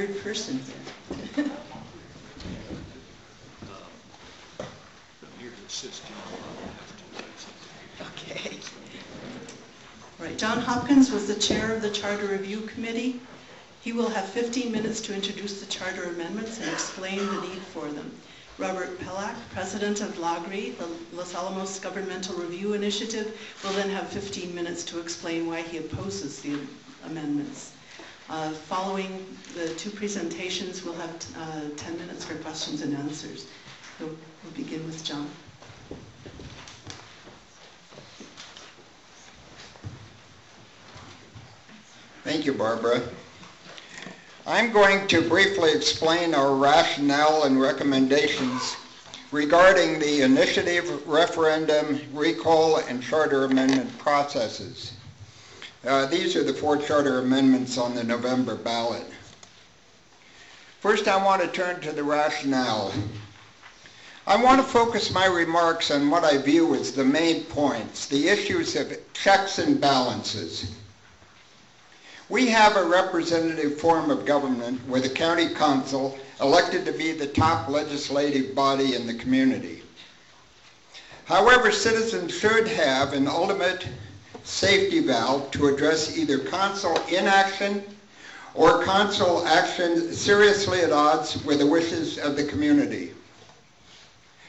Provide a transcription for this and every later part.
third person here. I'm here to assist you. Okay. All right, John Hopkins was the chair of the Charter Review Committee. He will have 15 minutes to introduce the charter amendments and explain the need for them. Robert Pelak, president of LAGRI, the Los Alamos Governmental Review Initiative, will then have 15 minutes to explain why he opposes the amendments. Following the two presentations, we'll have 10 minutes for questions and answers. So we'll begin with John. Thank you, Barbara. I'm going to briefly explain our rationale and recommendations regarding the initiative, referendum, recall, and charter amendment processes. These are the 4 charter amendments on the November ballot. First, I want to turn to the rationale. I want to focus my remarks on what I view as the main points, the issues of checks and balances. We have a representative form of government with a county council elected to be the top legislative body in the community. However, citizens should have an ultimate safety valve to address either council inaction or council action seriously at odds with the wishes of the community.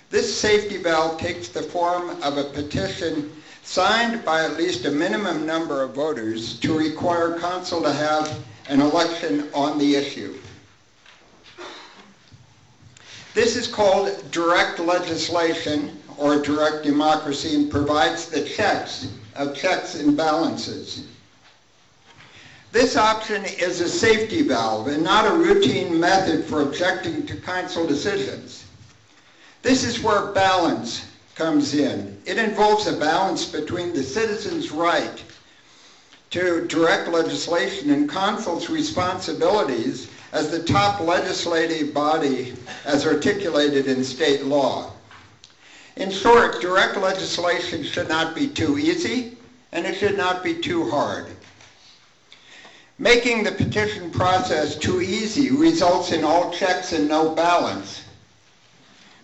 This safety valve takes the form of a petition signed by at least a minimum number of voters to require council to have an election on the issue. This is called direct legislation or direct democracy and provides the checks and balances. This option is a safety valve and not a routine method for objecting to council decisions. This is where balance comes in. It involves a balance between the citizens' right to direct legislation and council's responsibilities as the top legislative body as articulated in state law. In short, direct legislation should not be too easy and it should not be too hard. Making the petition process too easy results in all checks and no balance.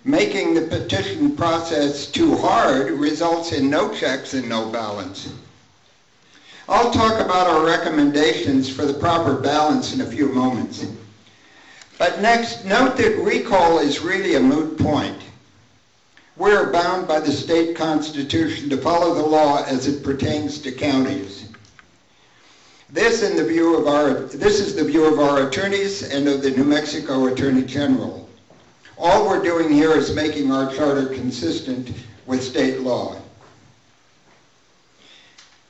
Making the petition process too hard results in no checks and no balance. I'll talk about our recommendations for the proper balance in a few moments. But next, note that recall is really a moot point. We're bound by the state constitution to follow the law as it pertains to counties. This is the view of our attorneys and of the New Mexico Attorney General. All we're doing here is making our charter consistent with state law.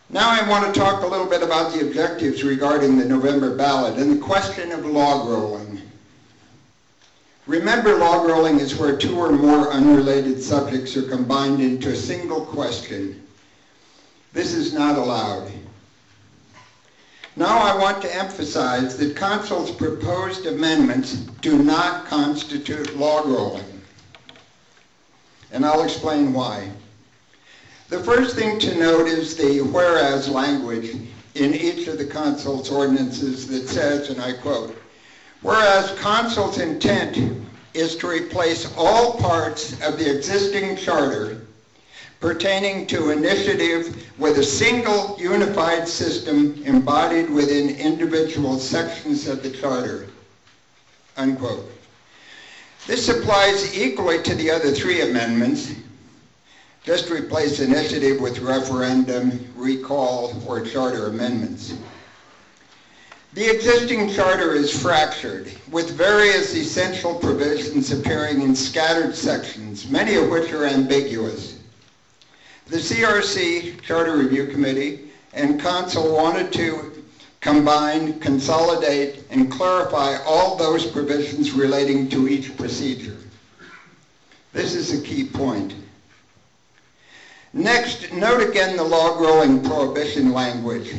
Now I want to talk a little bit about the objectives regarding the November ballot and the question of log rolling. Remember, log rolling is where 2 or more unrelated subjects are combined into a single question. This is not allowed. Now I want to emphasize that council's proposed amendments do not constitute log rolling. And I'll explain why. The first thing to note is the whereas language in each of the council's ordinances that says, and I quote, whereas council's intent is to replace all parts of the existing charter pertaining to initiative with a single unified system embodied within individual sections of the charter, unquote. This applies equally to the other 3 amendments. Just replace initiative with referendum, recall, or charter amendments. The existing charter is fractured, with various essential provisions appearing in scattered sections, many of which are ambiguous. The CRC, Charter Review Committee, and Council wanted to combine, consolidate, and clarify all those provisions relating to each procedure. This is a key point. Next, note again the log rolling prohibition language,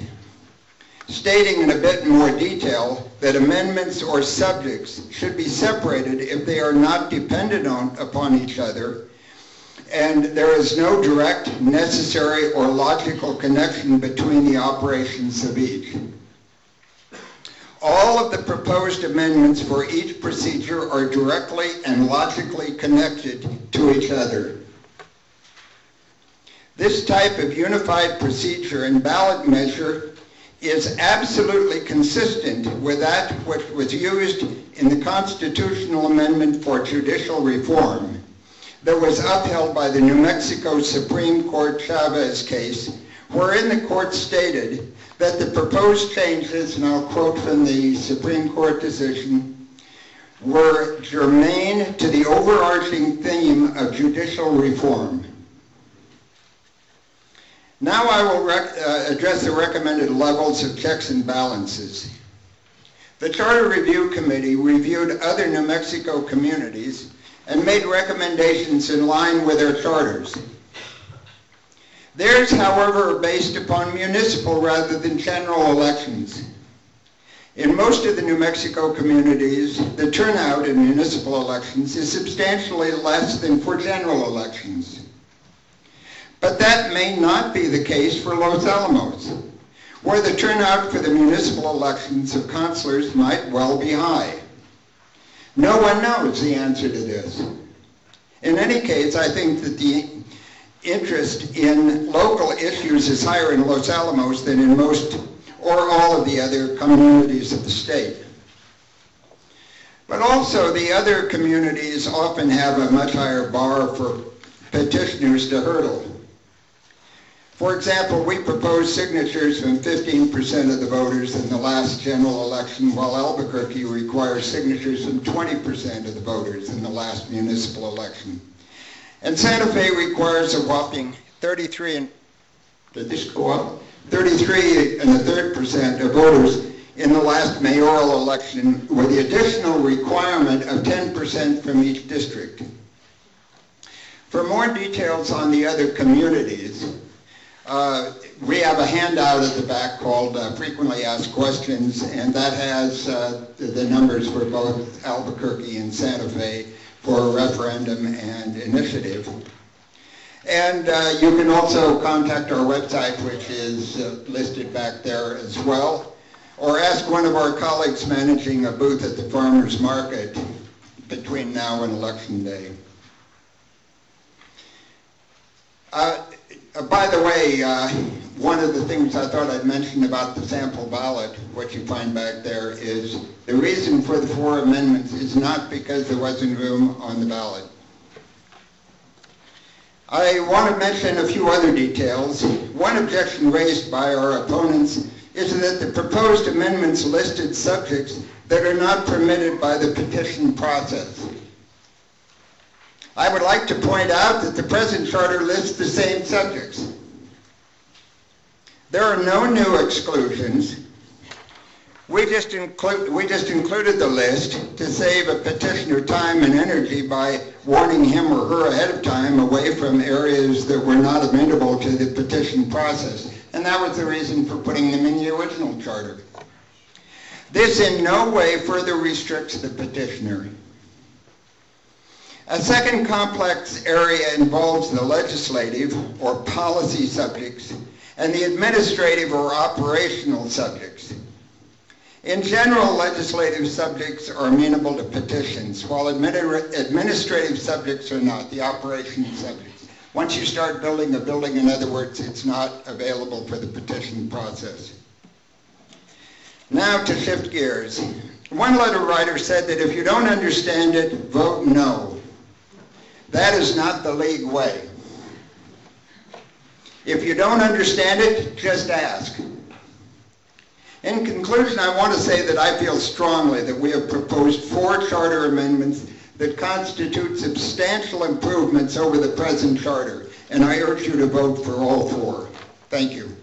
stating in a bit more detail that amendments or subjects should be separated if they are not dependent upon each other, and there is no direct, necessary, or logical connection between the operations of each. All of the proposed amendments for each procedure are directly and logically connected to each other. This type of unified procedure and ballot measure is absolutely consistent with that which was used in the constitutional amendment for judicial reform that was upheld by the New Mexico Supreme Court Chavez case, wherein the court stated that the proposed changes, and I'll quote from the Supreme Court decision, were germane to the overarching theme of judicial reform. Now I will address the recommended levels of checks and balances. The Charter Review Committee reviewed other New Mexico communities and made recommendations in line with their charters. Theirs, however, are based upon municipal rather than general elections. In most of the New Mexico communities, the turnout in municipal elections is substantially less than for general elections. But that may not be the case for Los Alamos, where the turnout for the municipal elections of councilors might well be high. No one knows the answer to this. In any case, I think that the interest in local issues is higher in Los Alamos than in most or all of the other communities of the state. But also the other communities often have a much higher bar for petitioners to hurdle. For example, we proposed signatures from 15% of the voters in the last general election, while Albuquerque requires signatures from 20% of the voters in the last municipal election. And Santa Fe requires a whopping 33 1/3% of voters in the last mayoral election, with the additional requirement of 10% from each district. For more details on the other communities, we have a handout at the back called Frequently Asked Questions, and that has the numbers for both Albuquerque and Santa Fe for referendum and initiative. And you can also contact our website, which is listed back there as well, or ask one of our colleagues managing a booth at the farmers market between now and Election Day. By the way, one of the things I thought I'd mention about the sample ballot, what you find back there, is the reason for the 4 amendments is not because there wasn't room on the ballot. I want to mention a few other details. One objection raised by our opponents is that the proposed amendments listed subjects that are not permitted by the petition process. I would like to point out that the present charter lists the same subjects. There are no new exclusions. We just included the list to save a petitioner time and energy by warning him or her ahead of time away from areas that were not amenable to the petition process. And that was the reason for putting them in the original charter. This in no way further restricts the petitioner. A second complex area involves the legislative or policy subjects and the administrative or operational subjects. In general, legislative subjects are amenable to petitions, while administrative subjects are not, the operational subjects. Once you start building a building, in other words, it's not available for the petition process. Now to shift gears. One letter writer said that if you don't understand it, vote no. That is not the league way. If you don't understand it, just ask. In conclusion, I want to say that I feel strongly that we have proposed 4 charter amendments that constitute substantial improvements over the present charter, and I urge you to vote for all 4. Thank you.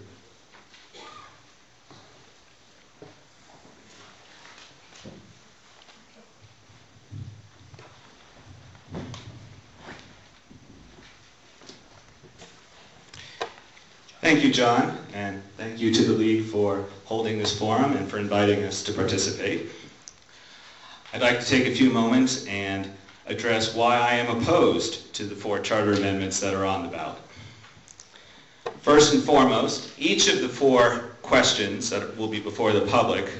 Thank you, John, and thank you to the League for holding this forum and for inviting us to participate. I'd like to take a few moments and address why I am opposed to the 4 charter amendments that are on the ballot. First and foremost, each of the 4 questions that will be before the public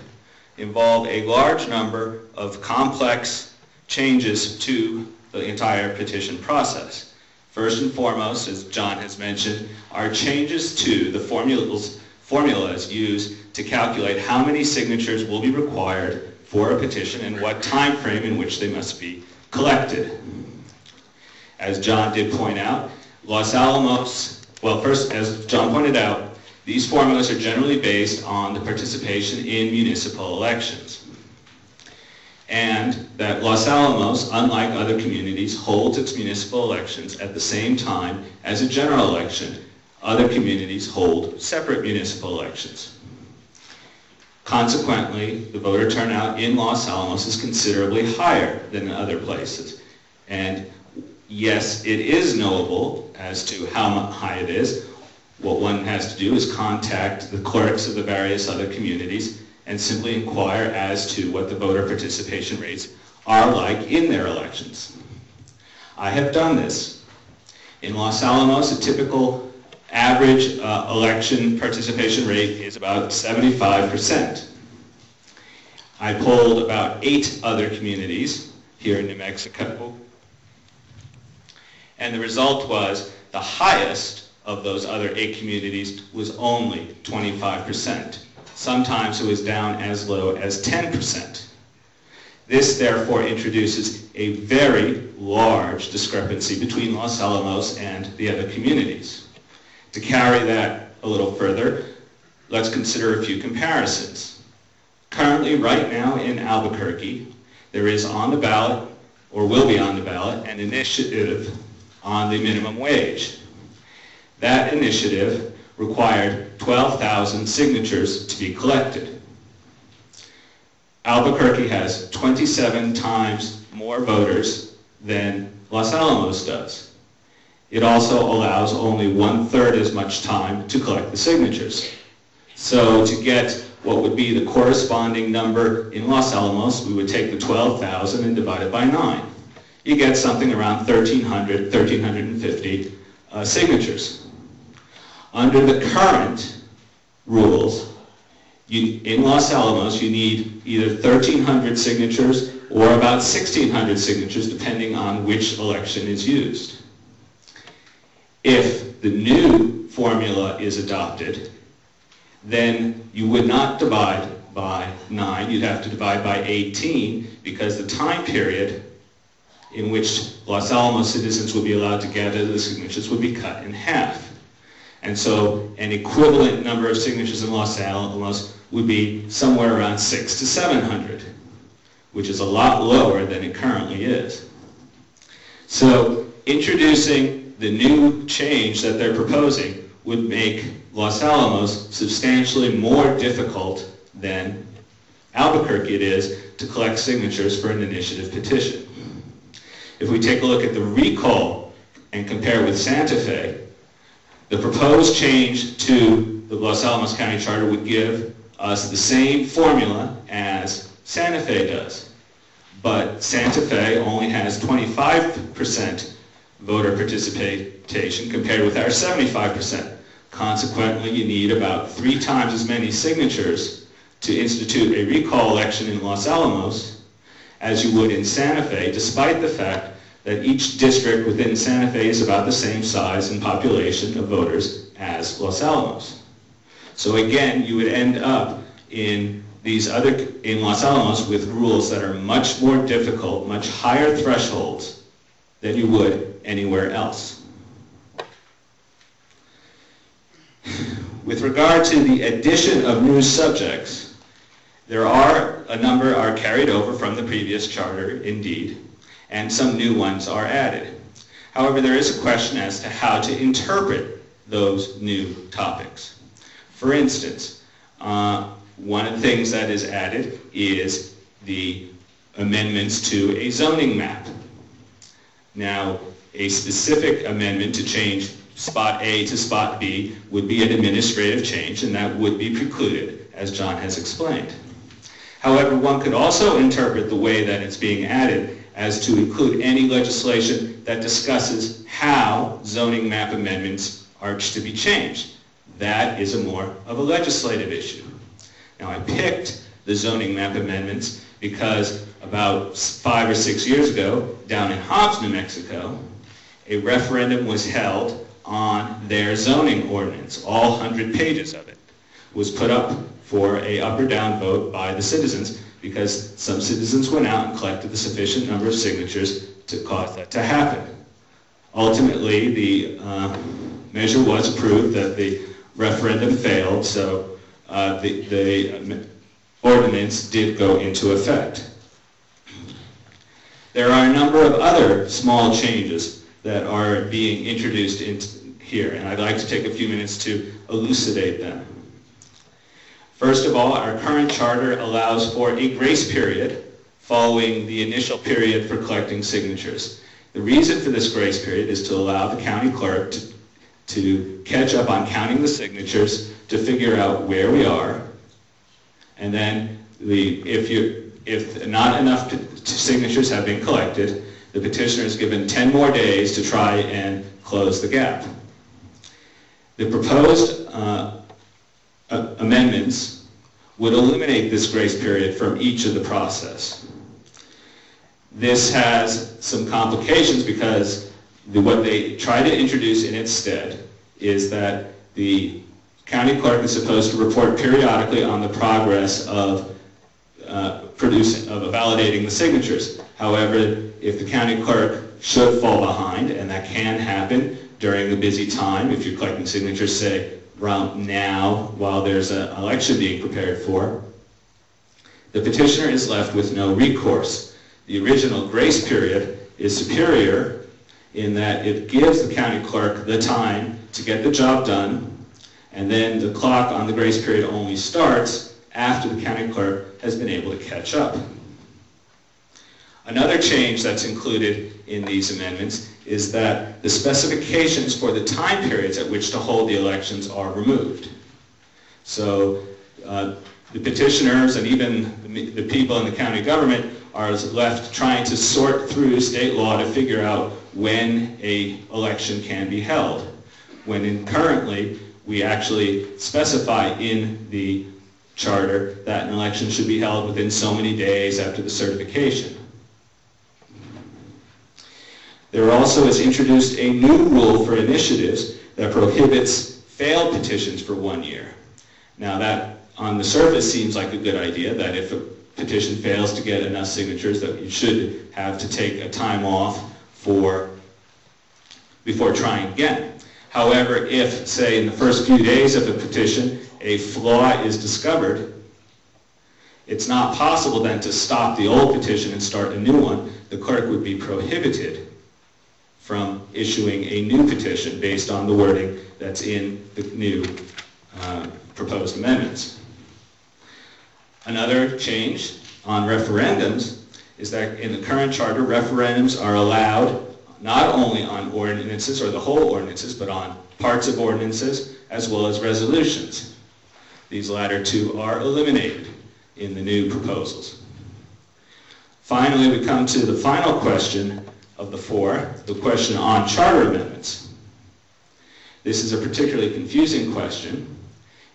involve a large number of complex changes to the entire petition process. First and foremost, as John has mentioned, are changes to the formulas used to calculate how many signatures will be required for a petition and what time frame in which they must be collected. As John did point out, Los Alamos, well, first, as John pointed out, these formulas are generally based on the participation in municipal elections. And that Los Alamos, unlike other communities, holds its municipal elections at the same time as a general election. Other communities hold separate municipal elections. Consequently, the voter turnout in Los Alamos is considerably higher than in other places. And yes, it is knowable as to how high it is. What one has to do is contact the clerks of the various other communities and simply inquire as to what the voter participation rates are like in their elections. I have done this. In Los Alamos, a typical average election participation rate is about 75%. I polled about 8 other communities here in New Mexico, and the result was the highest of those other 8 communities was only 25%. Sometimes it was down as low as 10%. This therefore introduces a very large discrepancy between Los Alamos and the other communities. To carry that a little further, let's consider a few comparisons. Currently, right now in Albuquerque, there is on the ballot, or will be on the ballot, an initiative on the minimum wage. That initiative required 12,000 signatures to be collected. Albuquerque has 27 times more voters than Los Alamos does. It also allows only 1/3 as much time to collect the signatures. So to get what would be the corresponding number in Los Alamos, we would take the 12,000 and divide it by 9. You get something around 1,300, 1,350 signatures. Under the current rules, in Los Alamos, you need either 1,300 signatures or about 1,600 signatures, depending on which election is used. If the new formula is adopted, then you would not divide by 9, you'd have to divide by 18, because the time period in which Los Alamos citizens would be allowed to gather the signatures would be cut in half. And so an equivalent number of signatures in Los Alamos would be somewhere around 600 to 700, which is a lot lower than it currently is. So introducing the new change that they're proposing would make Los Alamos substantially more difficult than Albuquerque it is to collect signatures for an initiative petition. If we take a look at the recall and compare with Santa Fe, the proposed change to the Los Alamos County Charter would give us the same formula as Santa Fe does. But Santa Fe only has 25% voter participation compared with our 75%. Consequently, you need about 3 times as many signatures to institute a recall election in Los Alamos as you would in Santa Fe, despite the fact that each district within Santa Fe is about the same size and population of voters as Los Alamos. So again, you would end up in Los Alamos with rules that are much more difficult, much higher thresholds than you would anywhere else. With regard to the addition of new subjects, a number are carried over from the previous charter, indeed, and some new ones are added. However, there is a question as to how to interpret those new topics. For instance, one of the things that is added is the amendments to a zoning map. Now, a specific amendment to change spot A to spot B would be an administrative change, and that would be precluded, as John has explained. However, one could also interpret the way that it's being added as to include any legislation that discusses how zoning map amendments are to be changed. That is more of a legislative issue. Now, I picked the zoning map amendments because about 5 or 6 years ago, down in Hobbs, New Mexico, a referendum was held on their zoning ordinance. All 100 pages of it was put up for a up or down vote by the citizens because some citizens went out and collected the sufficient number of signatures to cause that to happen. Ultimately, the measure was approved that the referendum failed, so the ordinance did go into effect. There are a number of other small changes that are being introduced in here, and I'd like to take a few minutes to elucidate them. First of all, our current charter allows for a grace period following the initial period for collecting signatures. The reason for this grace period is to allow the county clerk to catch up on counting the signatures, to figure out where we are, and then if not enough signatures have been collected, the petitioner is given 10 more days to try and close the gap. The proposed amendments would eliminate this grace period from each of the process. This has some complications because what they try to introduce in its stead is that the county clerk is supposed to report periodically on the progress of validating the signatures. However, if the county clerk should fall behind, and that can happen during a busy time, if you're collecting signatures, say, around now, while there's an election being prepared for, the petitioner is left with no recourse. The original grace period is superior in that it gives the county clerk the time to get the job done, and then the clock on the grace period only starts after the county clerk has been able to catch up. Another change that's included in these amendments is that the specifications for the time periods at which to hold the elections are removed. So the petitioners and even the people in the county government are left trying to sort through state law to figure out when an election can be held. When currently we actually specify in the charter that an election should be held within so many days after the certification. There also is introduced a new rule for initiatives that prohibits failed petitions for 1 year. Now that on the surface seems like a good idea, that if a petition fails to get enough signatures that you should have to take a time off before trying again. However, if, say, in the first few days of a petition, a flaw is discovered, it's not possible then to stop the old petition and start a new one. The clerk would be prohibited from issuing a new petition based on the wording that's in the new proposed amendments. Another change on referendums is that in the current charter, referendums are allowed not only on ordinances or the whole ordinances, but on parts of ordinances as well as resolutions. These latter two are eliminated in the new proposals. Finally, we come to the final question of the four, the question on charter amendments. This is a particularly confusing question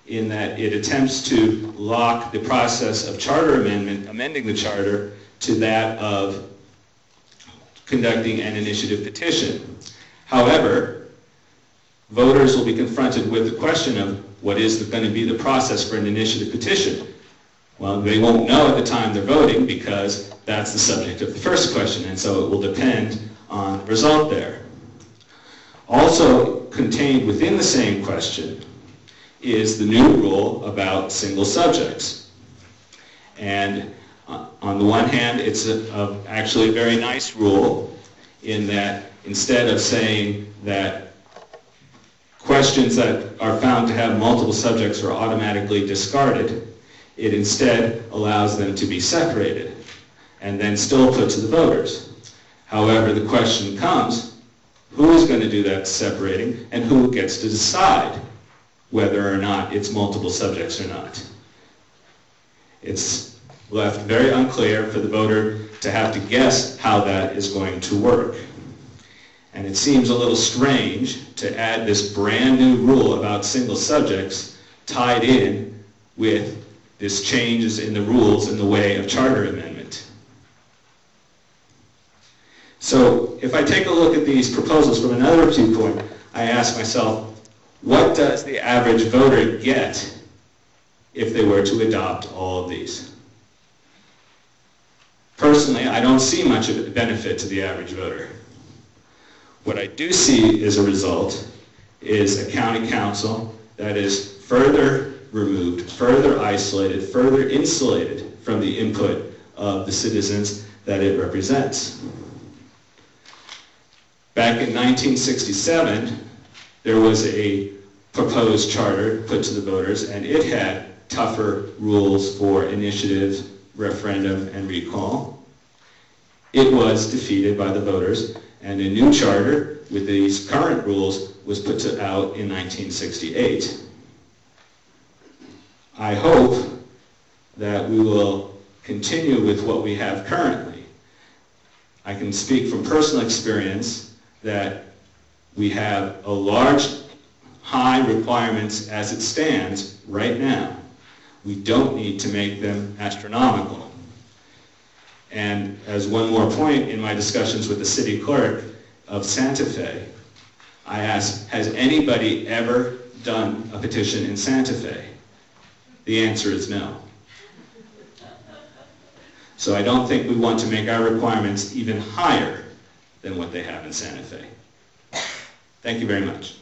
in that it attempts to lock the process of charter amending the charter to that of conducting an initiative petition. However, voters will be confronted with the question of what is going to be the process for an initiative petition. Well, they won't know at the time they're voting because that's the subject of the first question, and so it will depend on the result there. Also contained within the same question is the new rule about single subjects. And on the one hand, it's actually a very nice rule in that instead of saying that questions that are found to have multiple subjects are automatically discarded, it instead allows them to be separated and then still put to the voters. However, the question comes, who is going to do that separating and who gets to decide whether or not it's multiple subjects or not? It's left very unclear for the voter to have to guess how that is going to work. And it seems a little strange to add this brand new rule about single subjects tied in with this changes in the rules in the way of charter amendment. So if I take a look at these proposals from another viewpoint, I ask myself, what does the average voter get if they were to adopt all of these? Personally, I don't see much of a benefit to the average voter. What I do see as a result is a county council that is further removed, further isolated, further insulated from the input of the citizens that it represents. Back in 1967, there was a proposed charter put to the voters, and it had tougher rules for initiative, referendum, and recall. It was defeated by the voters, and a new charter with these current rules was put out in 1968. I hope that we will continue with what we have currently. I can speak from personal experience that we have a large, high requirements as it stands right now. We don't need to make them astronomical. And as one more point in my discussions with the city clerk of Santa Fe, I asked, has anybody ever done a petition in Santa Fe? The answer is no. So I don't think we want to make our requirements even higher than what they have in Santa Fe. Thank you very much.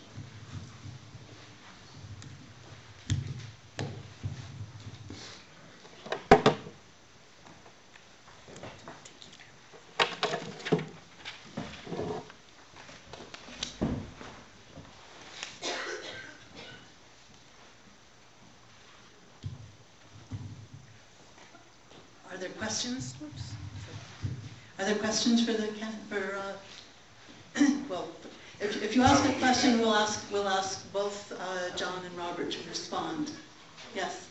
Are there questions? Oops. Are there questions for the well, if you ask a question, we'll ask both John and Robert to respond. Yes.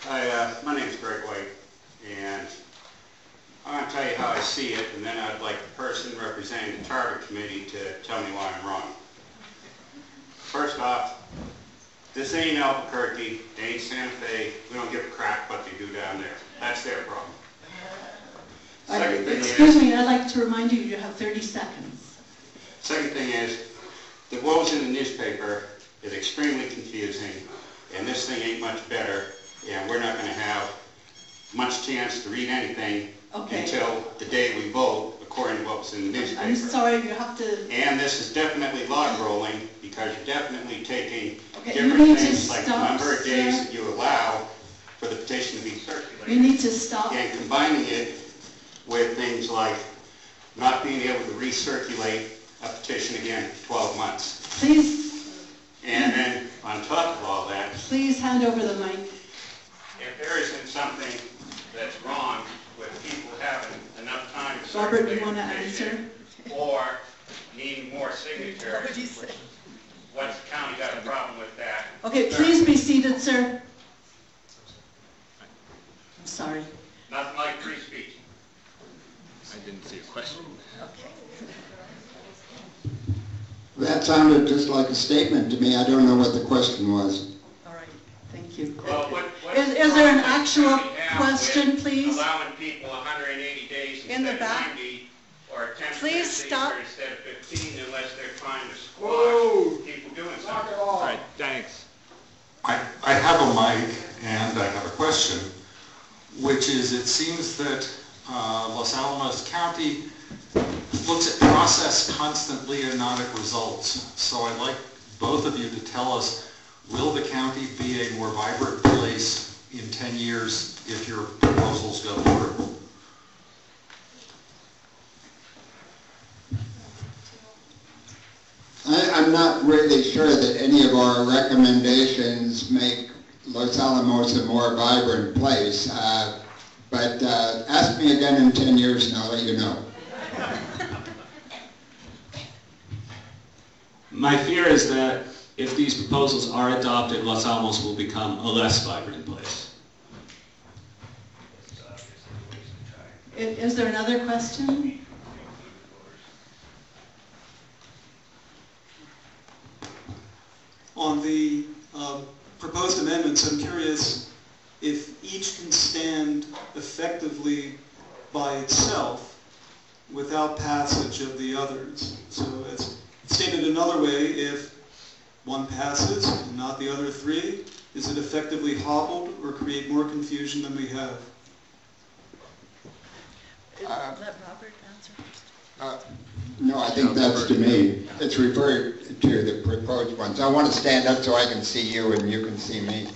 Hi, my name is Greg White, and I'm going to tell you how I see it, and then I'd like the person representing the Charter Committee to tell me why I'm wrong. First off, this ain't Albuquerque, it ain't Santa Fe. We don't give a crap what they do down there. That's their problem. Excuse me, I'd like to remind you, you have 30 seconds. Second thing is, that what was in the newspaper is extremely confusing, and this thing ain't much better, and we're not going to have much chance to read anything until the day we vote, according to what was in the newspaper. I'm sorry, you have to... And this is definitely log rolling, because you're definitely taking you different need things to like stop, the number of days sir. that you allow for the petition to be circulated. You need to stop. And combining it with things like not being able to recirculate a petition again for 12 months. Please. And then on top of all that, Please hand over the mic. if there isn't something that's wrong with people having enough time to Robert, circulate you want to a petition, answer? or needing more signatures, What would you say? what's the county got a problem with that? Okay, please be seated, sir. I'm sorry. Nothing like free speech. I didn't see a question. Okay. That sounded just like a statement to me. I don't know what the question was. All right, thank you. Well, Is there an actual question, please? Allowing people 180 days In the instead back. of 90, or a 10% Please stop. instead of 15, unless they're trying to squash people doing something. All right, thanks. I have a mic and I have a question, which is, it seems that Los Alamos County looks at process constantly and not at results. So I'd like both of you to tell us, will the county be a more vibrant place in 10 years if your proposals go through? I'm not really sure that any of our recommendations make Los Alamos a more vibrant place, but ask me again in 10 years and I'll let you know. My fear is that if these proposals are adopted, Los Alamos will become a less vibrant place. Is there another question? the proposed amendments, I'm curious if each can stand effectively by itself without passage of the others. So as stated another way, if one passes and not the other three, is it effectively hobbled or create more confusion than we have? Let Robert answer first. No, I think that's to me. It's referred to the proposed ones. I want to stand up so I can see you and you can see me.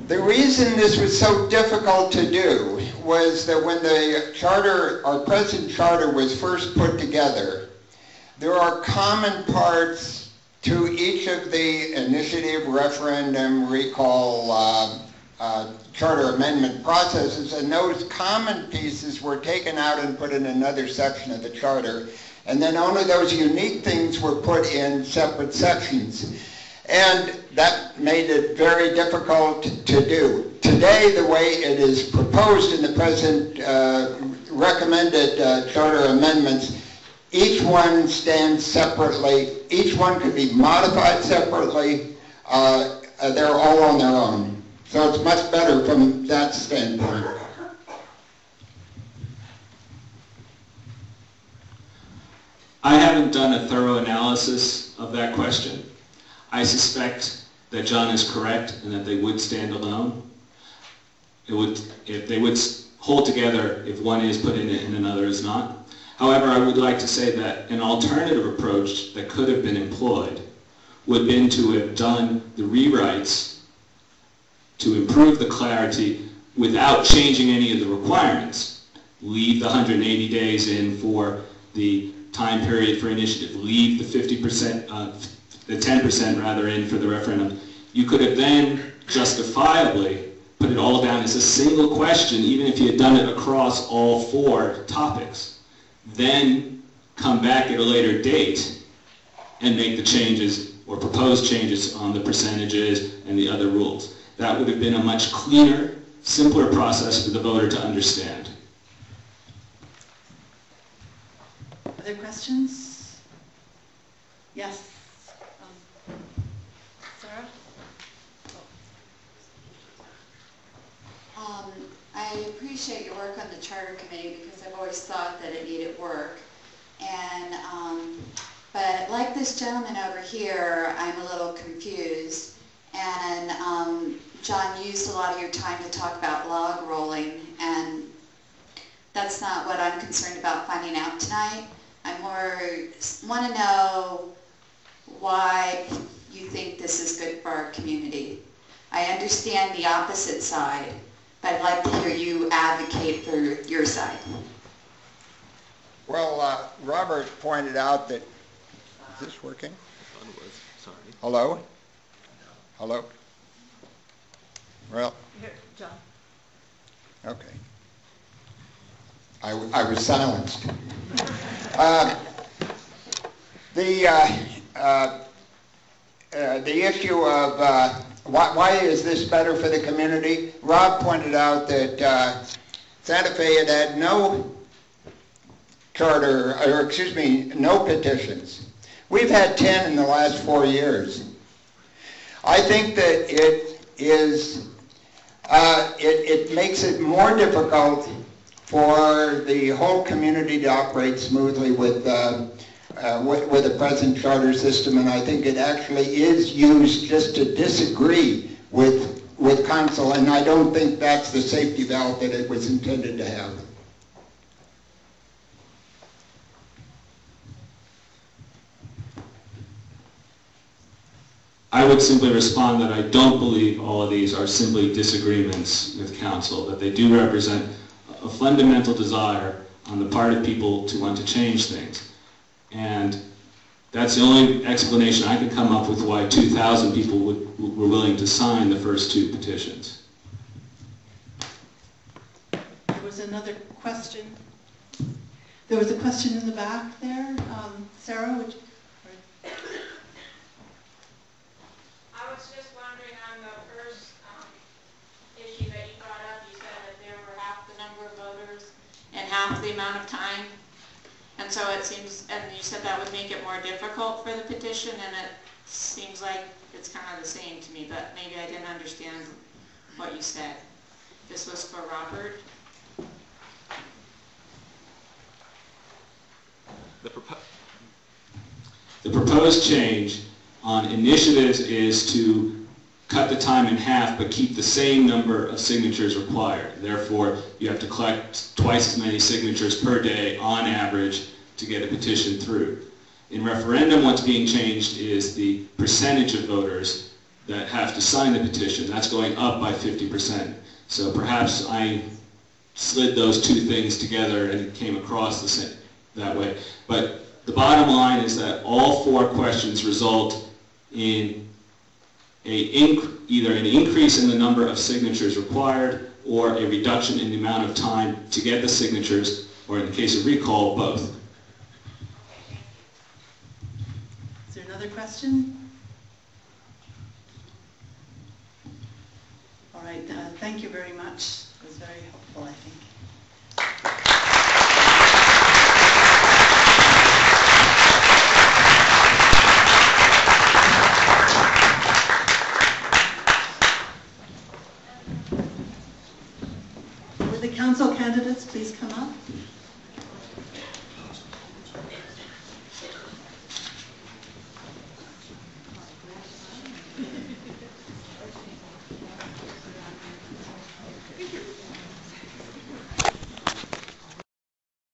The reason this was so difficult to do was that when the charter, our present charter, was first put together, there are common parts to each of the initiative, referendum, recall, charter amendment processes, and those common pieces were taken out and put in another section of the charter, and then only those unique things were put in separate sections. And that made it very difficult to do. Today, the way it is proposed in the present recommended charter amendments, each one stands separately. Each one could be modified separately. They're all on their own. So it's much better from that standpoint. I haven't done a thorough analysis of that question. I suspect that John is correct and that they would stand alone. If they would hold together if one is put in it and another is not. However, I would like to say that an alternative approach that could have been employed would have been to have done the rewrites to improve the clarity without changing any of the requirements. Leave the 180 days in for the time period for initiative. Leave the 50%, the 10% rather in for the referendum. You could have then justifiably put it all down as a single question, even if you had done it across all 4 topics. Then come back at a later date and make the changes or propose changes on the percentages and the other rules. That would have been a much cleaner, simpler process for the voter to understand. Other questions? Yes. Sarah? I appreciate your work on the charter committee because I've always thought that it needed work. And but like this gentleman over here, I'm a little confused. And John used a lot of your time to talk about log rolling, and that's not what I'm concerned about finding out tonight. I more want to know why you think this is good for our community. I understand the opposite side, but I'd like to hear you advocate for your side. Well, Robert pointed out that, is this working? Hello? Hello? Well, Here, John. okay. I was silenced. The issue of why is this better for the community? Rob pointed out that Santa Fe had no charter, or excuse me, no petitions. We've had 10 in the last 4 years. I think that it makes it more difficult for the whole community to operate smoothly with the present charter system, and I think it actually is used just to disagree with council, and I don't think that's the safety valve that it was intended to have. I would simply respond that I don't believe all of these are simply disagreements with council, that they do represent a fundamental desire on the part of people to want to change things. And that's the only explanation I could come up with why 2,000 people were willing to sign the first 2 petitions. There was another question. There was a question in the back there. Sarah, would you? I was just wondering on the first issue that you brought up, you said that there were half the number of voters and half the amount of time. And so it seems, and you said that would make it more difficult for the petition, and seems like it's kind of the same to me, but maybe I didn't understand what you said. This was for Robert. The proposed change on initiatives is to cut the time in half but keep the same number of signatures required. Therefore, you have to collect twice as many signatures per day on average to get a petition through. In referendum, what's being changed is the percentage of voters that have to sign the petition. That's going up by 50%. So perhaps I slid those two things together and it came across the same that way. But the bottom line is that all 4 questions result in either an increase in the number of signatures required or a reduction in the amount of time to get the signatures, or in the case of recall, both. Is there another question? All right, thank you very much. It was very helpful, I think. Would the council candidates please come up?